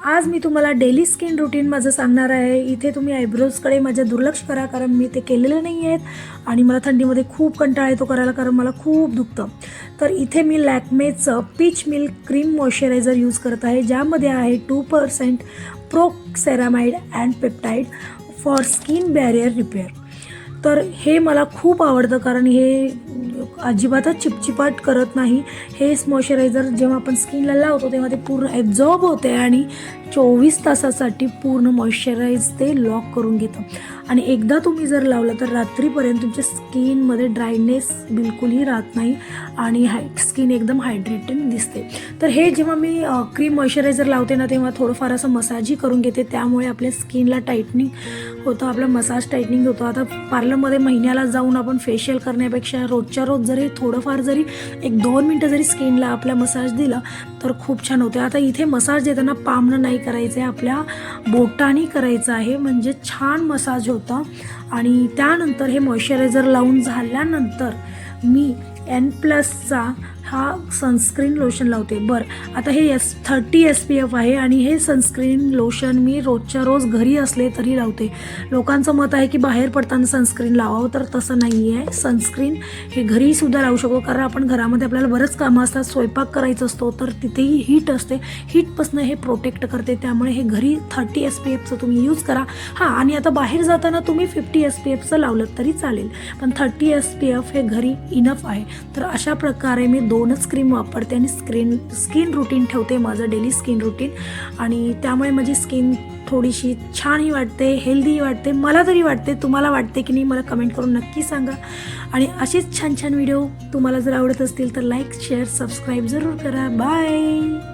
आज मी तुम्हाला daily skin routine माझं सांगणार आहे। इथे तुम्ही आयब्रोजकडे माझ्या दुर्लक्ष करा, कारण मी ते केलेलं नाही आहेत आणि मला थंडीमध्ये खूप कंटाळा येतो करायला, कारण मला खूप दुखतं। तर इथे मी लॅक्मेचं peach milk cream moisturiser use करत आहे, ज्यामध्ये आहे 2% pro ceramide and peptide for skin barrier repair. तर हे मला खूप आवडतं, कारण हे अजिबातच चिपचिपाट करत नाही। हे मॉइश्चरायझर जेव्हा आपण स्किनला लावतो तेव्हा ते पूर्ण ॲब्झॉर्ब होते आणि 24 तासासाठी पूर्ण मॉइश्चराइज ते लॉक करून घेतं। आणि एकदा तुम्ही जर लावलं तर रात्रीपर्यंत तुमच्या स्किनमध्ये ड्रायनेस बिलकुलही राहत नाही आणि स्किन एकदम हायड्रेटेड दिसते। तर हे जेव्हा मी क्रीम मॉइश्चरायझर लावते ना, तेव्हा थोडंफार असं मसाजही करून घेते, त्यामुळे आपल्या स्किनला टाईटनिंग होतं, आपला मसाज टाईटनिंग होतो। आता पार्लरमध्ये महिन्याला जाऊन आपण फेशियल करण्यापेक्षा रोजच्या रोज जरी थोडंफार जरी 1-2 मिनटं जरी स्किनला आपल्या मसाज दिला तर खूप छान होते। आता इथे मसाज देताना पामनं नाही करायचं आहे, आपल्या बोटांनी करायचं आहे, म्हणजे छान मसाज होतं। आणि त्यानंतर हे मॉइश्चरायझर लावून झाल्यानंतर मी N+चा हा सनस्क्रीन लोशन लावते। बरं, आता हे 30 SPF आहे आणि हे सनस्क्रीन लोशन मी रोजच्या रोज घरी असले तरी लावते। लोकांचं मत आहे की बाहेर पडताना सनस्क्रीन लावावं, तर तसं नाही आहे। सनस्क्रीन हे घरीसुद्धा लावू शकतो, कारण आपण घरामध्ये आपल्याला बरंच कामं असतात, स्वयंपाक करायचं असतो, तर तिथेही हीट असते, हीटपासून हे प्रोटेक्ट करते, त्यामुळे हे घरी 30 SPFचं तुम्ही यूज करा। हां, आणि आता बाहेर जाताना तुम्ही 50 SPFचं लावलं तरी चालेल, पण 30 SPF हे घरी इनफ आहे। तर अशा प्रकारे मी 2च क्रीम वापरते आणि स्किन रुटीन ठेवते, माझं डेली स्किन रुटीन, आणि त्यामुळे माझी स्किन थोडीशी छानही वाटते, हेल्दीही वाटते, मला तरी वाटते। तुम्हाला वाटते की नाही मला कमेंट करून नक्की सांगा। आणि असेच छान छान व्हिडिओ तुम्हाला जर आवडत असतील तर लाईक, शेअर, सबस्क्राईब जरूर करा। बाय।